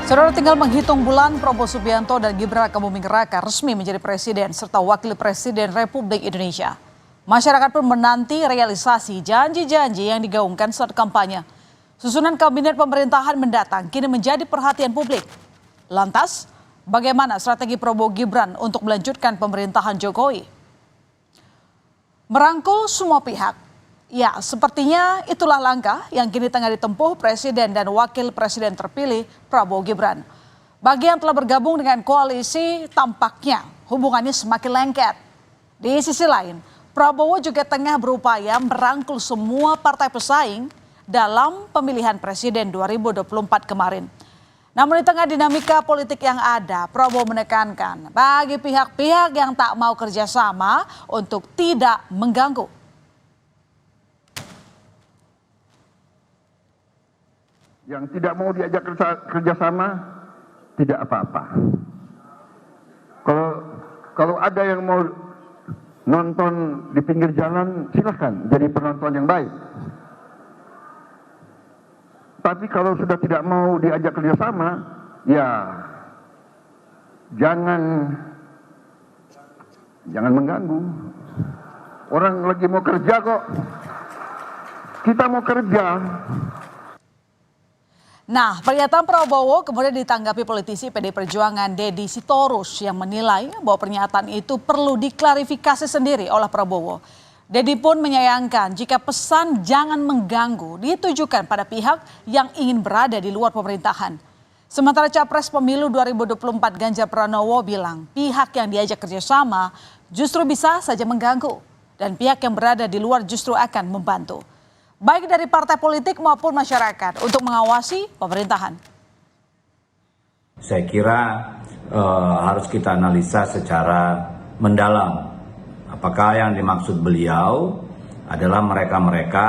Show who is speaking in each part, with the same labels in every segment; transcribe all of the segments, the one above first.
Speaker 1: Saudara, tinggal menghitung bulan, Prabowo Subianto dan Gibran Raka Buming Raka resmi menjadi presiden serta wakil presiden Republik Indonesia. Masyarakat pun menanti realisasi janji-janji yang digaungkan saat kampanye. Susunan kabinet pemerintahan mendatang kini menjadi perhatian publik. Lantas, bagaimana strategi Prabowo Gibran untuk melanjutkan pemerintahan Jokowi? Merangkul semua pihak. Ya, sepertinya itulah langkah yang kini tengah ditempuh Presiden dan Wakil Presiden terpilih Prabowo Gibran. Bagi yang telah bergabung dengan koalisi, tampaknya hubungannya semakin lengket. Di sisi lain, Prabowo juga tengah berupaya merangkul semua partai pesaing dalam pemilihan Presiden 2024 kemarin. Namun di tengah dinamika politik yang ada, Prabowo menekankan bagi pihak-pihak yang tak mau kerjasama untuk tidak mengganggu.
Speaker 2: Yang tidak mau diajak kerjasama tidak apa-apa. Kalau ada yang mau nonton di pinggir jalan, silahkan jadi penonton yang baik. Tapi kalau sudah tidak mau diajak kerjasama, ya jangan mengganggu. Orang lagi mau kerja kok. Kita mau kerja.
Speaker 1: Nah, pernyataan Prabowo kemudian ditanggapi politisi PD Perjuangan Deddy Sitorus yang menilai bahwa pernyataan itu perlu diklarifikasi sendiri oleh Prabowo. Deddy pun menyayangkan jika pesan jangan mengganggu ditujukan pada pihak yang ingin berada di luar pemerintahan. Sementara Capres Pemilu 2024 Ganjar Pranowo bilang pihak yang diajak kerjasama justru bisa saja mengganggu dan pihak yang berada di luar justru akan membantu. Baik dari partai politik maupun masyarakat untuk mengawasi pemerintahan.
Speaker 3: Saya kira harus kita analisa secara mendalam. Apakah yang dimaksud beliau adalah mereka-mereka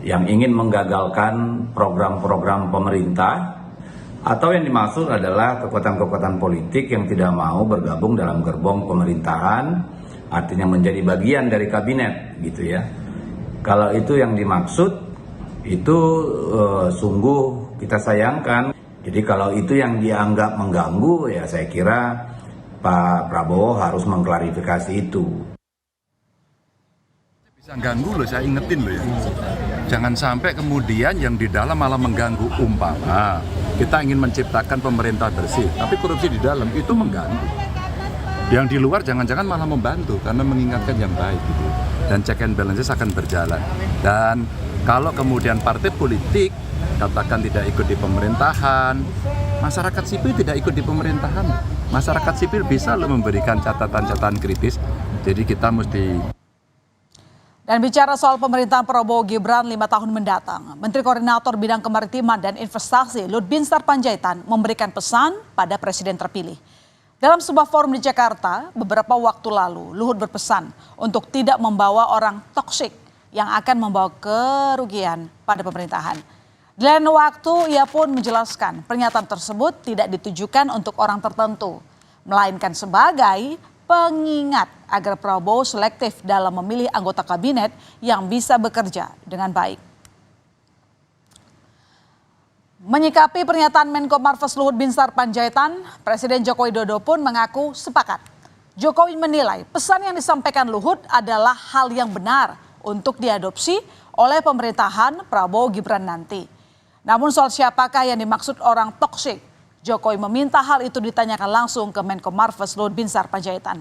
Speaker 3: yang ingin menggagalkan program-program pemerintah, atau yang dimaksud adalah kekuatan-kekuatan politik yang tidak mau bergabung dalam gerbong pemerintahan, artinya menjadi bagian dari kabinet gitu ya. Kalau itu yang dimaksud, itu sungguh kita sayangkan. Jadi kalau itu yang dianggap mengganggu, ya saya kira Pak Prabowo harus mengklarifikasi itu.
Speaker 4: Bisa ganggu loh, saya ingetin loh ya. Jangan sampai kemudian yang di dalam malah mengganggu. Umpama kita ingin menciptakan pemerintah bersih, tapi korupsi di dalam itu mengganggu. Yang di luar jangan-jangan malah membantu karena mengingatkan yang baik gitu. Dan check and balances akan berjalan. Dan kalau kemudian partai politik katakan tidak ikut di pemerintahan, masyarakat sipil tidak ikut di pemerintahan. Masyarakat sipil bisa loh memberikan catatan-catatan kritis. Jadi kita mesti.
Speaker 1: Dan bicara soal pemerintahan Prabowo Gibran 5 tahun mendatang, Menteri Koordinator Bidang Kemaritiman dan Investasi Luhut Binsar Panjaitan memberikan pesan pada Presiden terpilih. Dalam sebuah forum di Jakarta, beberapa waktu lalu, Luhut berpesan untuk tidak membawa orang toksik yang akan membawa kerugian pada pemerintahan. Di lain waktu, ia pun menjelaskan pernyataan tersebut tidak ditujukan untuk orang tertentu, melainkan sebagai pengingat agar Prabowo selektif dalam memilih anggota kabinet yang bisa bekerja dengan baik. Menyikapi pernyataan Menko Marves Luhut Binsar Panjaitan, Presiden Joko Widodo pun mengaku sepakat. Jokowi menilai pesan yang disampaikan Luhut adalah hal yang benar untuk diadopsi oleh pemerintahan Prabowo Gibran nanti. Namun soal siapakah yang dimaksud orang toksik, Jokowi meminta hal itu ditanyakan langsung ke Menko Marves Luhut Binsar Panjaitan.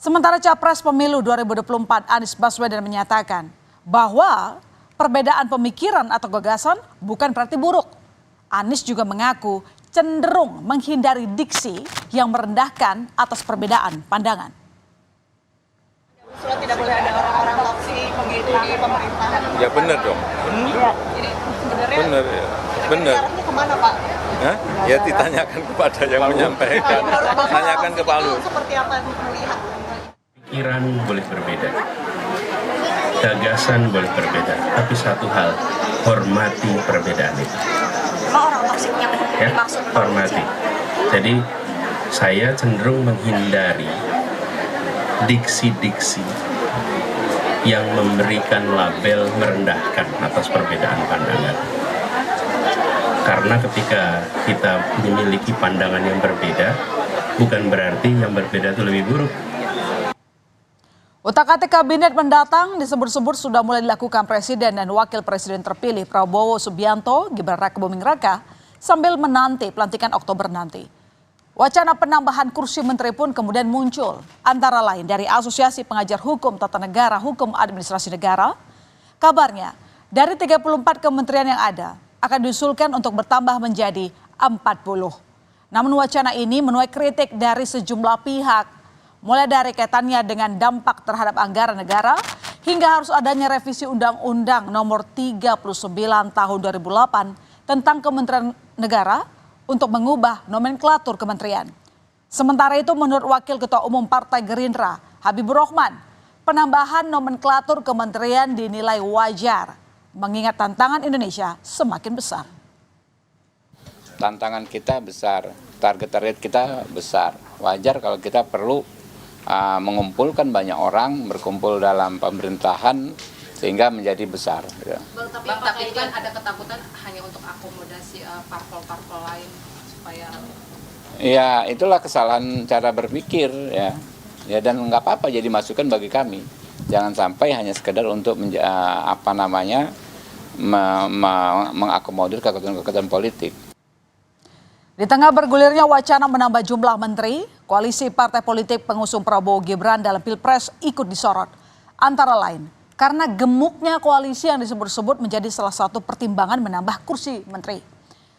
Speaker 1: Sementara Capres Pemilu 2024 Anies Baswedan menyatakan bahwa perbedaan pemikiran atau gagasan bukan berarti buruk. Anies juga mengaku cenderung menghindari diksi yang merendahkan atas perbedaan pandangan.
Speaker 5: Tidak boleh ada orang-orang toksik begitu di pemerintahan.
Speaker 6: Ya benar dong.
Speaker 5: Jadi sebenarnya
Speaker 6: benar ya. Benar.
Speaker 5: Arahnya kemana Pak?
Speaker 6: Hah? Ya ditanyakan kepada yang menyampaikan. Tanyakan ke Pak Luhut.
Speaker 5: Seperti apa melihat?
Speaker 7: Pikiran boleh berbeda, gagasan boleh berbeda, tapi satu hal, hormati perbedaan itu.
Speaker 5: Emang orang toksiknya dimaksud
Speaker 7: hormati. Jadi saya cenderung menghindari diksi-diksi yang memberikan label merendahkan atas perbedaan pandangan. Karena ketika kita memiliki pandangan yang berbeda, bukan berarti yang berbeda itu lebih buruk.
Speaker 1: Utak-atik kabinet mendatang disebut-sebut sudah mulai dilakukan Presiden dan Wakil Presiden terpilih Prabowo Subianto, Gibran Raka Buming Raka, sambil menanti pelantikan Oktober nanti. Wacana penambahan kursi menteri pun kemudian muncul, antara lain dari Asosiasi Pengajar Hukum Tata Negara Hukum Administrasi Negara. Kabarnya, dari 34 kementerian yang ada, akan diusulkan untuk bertambah menjadi 40. Namun wacana ini menuai kritik dari sejumlah pihak, mulai dari kaitannya dengan dampak terhadap anggaran negara, hingga harus adanya revisi Undang-Undang Nomor 39 Tahun 2008 tentang Kementerian Negara untuk mengubah nomenklatur kementerian. Sementara itu menurut Wakil Ketua Umum Partai Gerindra, Habibur Rahman, penambahan nomenklatur kementerian dinilai wajar, mengingat tantangan Indonesia semakin besar.
Speaker 8: Tantangan kita besar, target kita besar. Wajar kalau kita perlu mengumpulkan banyak orang, berkumpul dalam pemerintahan sehingga menjadi besar.
Speaker 5: Tapi kan ada ketakutan hanya untuk akomodasi parpol-parpol lain supaya.
Speaker 8: Ya, itulah kesalahan cara berpikir ya. Ya, dan nggak apa-apa jadi masukan bagi kami. Jangan sampai hanya sekedar untuk mengakomodir kekuatan politik.
Speaker 1: Di tengah bergulirnya wacana menambah jumlah menteri, koalisi partai politik pengusung Prabowo Gibran dalam Pilpres ikut disorot. Antara lain, karena gemuknya koalisi yang disebut-sebut menjadi salah satu pertimbangan menambah kursi menteri.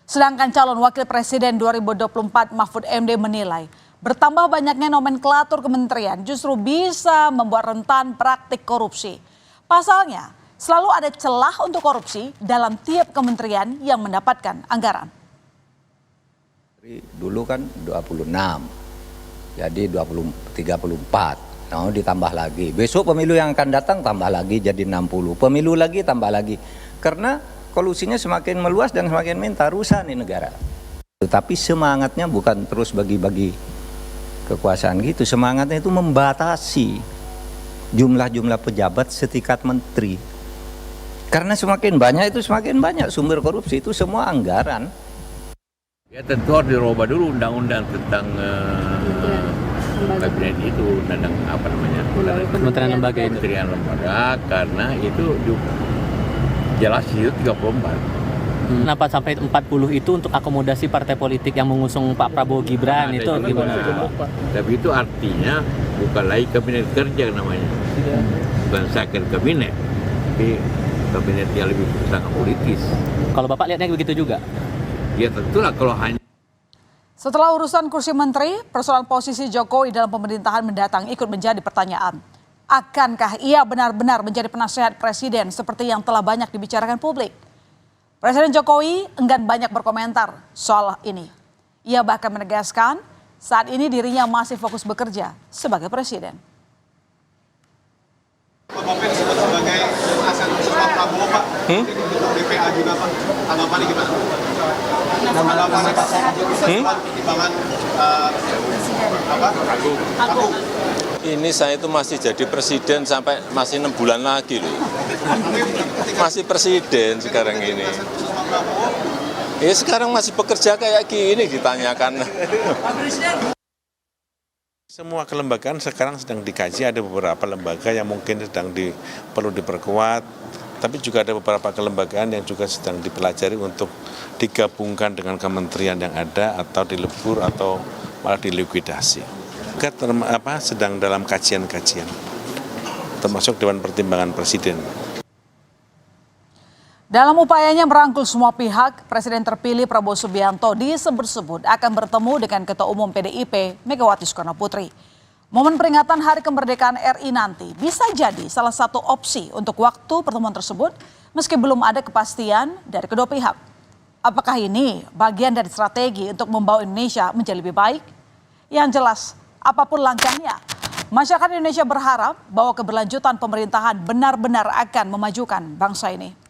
Speaker 1: Sedangkan calon wakil presiden 2024 Mahfud MD menilai, bertambah banyaknya nomenklatur kementerian justru bisa membuat rentan praktik korupsi. Pasalnya, selalu ada celah untuk korupsi dalam tiap kementerian yang mendapatkan anggaran.
Speaker 9: Dulu kan 26, jadi 34, nah ditambah lagi. Besok pemilu yang akan datang tambah lagi jadi 60, pemilu lagi tambah lagi. Karena kolusinya semakin meluas dan semakin minta rusak nih negara. Tapi semangatnya bukan terus bagi-bagi kekuasaan gitu, semangatnya itu membatasi jumlah-jumlah pejabat setingkat menteri. Karena semakin banyak itu semakin banyak sumber korupsi, itu semua anggaran.
Speaker 10: Ya tentu harus dirubah dulu undang-undang tentang kabinet itu, tentang apa namanya, kementerian lembaga, karena itu jelas itu 34.
Speaker 11: Kenapa sampai 40 itu untuk akomodasi partai politik yang mengusung Pak Prabowo Gibran itu gimana?
Speaker 10: Tapi itu artinya bukan lagi kabinet kerja namanya, bukan second kabinet, tapi kabinet yang lebih sangat politis.
Speaker 11: Kalau Bapak lihatnya begitu juga?
Speaker 10: Ya tentulah kalau hanya.
Speaker 1: Setelah urusan kursi menteri, persoalan posisi Jokowi dalam pemerintahan mendatang ikut menjadi pertanyaan. Akankah ia benar-benar menjadi penasehat presiden seperti yang telah banyak dibicarakan publik? Presiden Jokowi enggan banyak berkomentar soal ini. Ia bahkan menegaskan saat ini dirinya masih fokus bekerja sebagai presiden.
Speaker 12: Bapak disebut sebagai aset Pak Prabowo, Pak. BPA juga, Pak. Tanggapannya gimana? Tanggapannya Pak. Pertimbangan Agung.
Speaker 6: Ini saya itu masih jadi presiden sampai masih 6 bulan lagi loh. Masih presiden sekarang ini. Ya sekarang masih bekerja kayak gini ditanyakan.
Speaker 13: Semua kelembagaan sekarang sedang dikaji, ada beberapa lembaga yang mungkin perlu diperkuat, tapi juga ada beberapa kelembagaan yang juga sedang dipelajari untuk digabungkan dengan kementerian yang ada atau dilebur atau malah dilikuidasi. Sedang dalam kajian-kajian, termasuk Dewan Pertimbangan Presiden.
Speaker 1: Dalam upayanya merangkul semua pihak, Presiden terpilih Prabowo Subianto disebut-sebut akan bertemu dengan Ketua Umum PDIP Megawati Soekarno Putri. Momen peringatan Hari Kemerdekaan RI nanti bisa jadi salah satu opsi untuk waktu pertemuan tersebut meski belum ada kepastian dari kedua pihak. Apakah ini bagian dari strategi untuk membawa Indonesia menjadi lebih baik? Yang jelas, apapun langkahnya, masyarakat Indonesia berharap bahwa keberlanjutan pemerintahan benar-benar akan memajukan bangsa ini.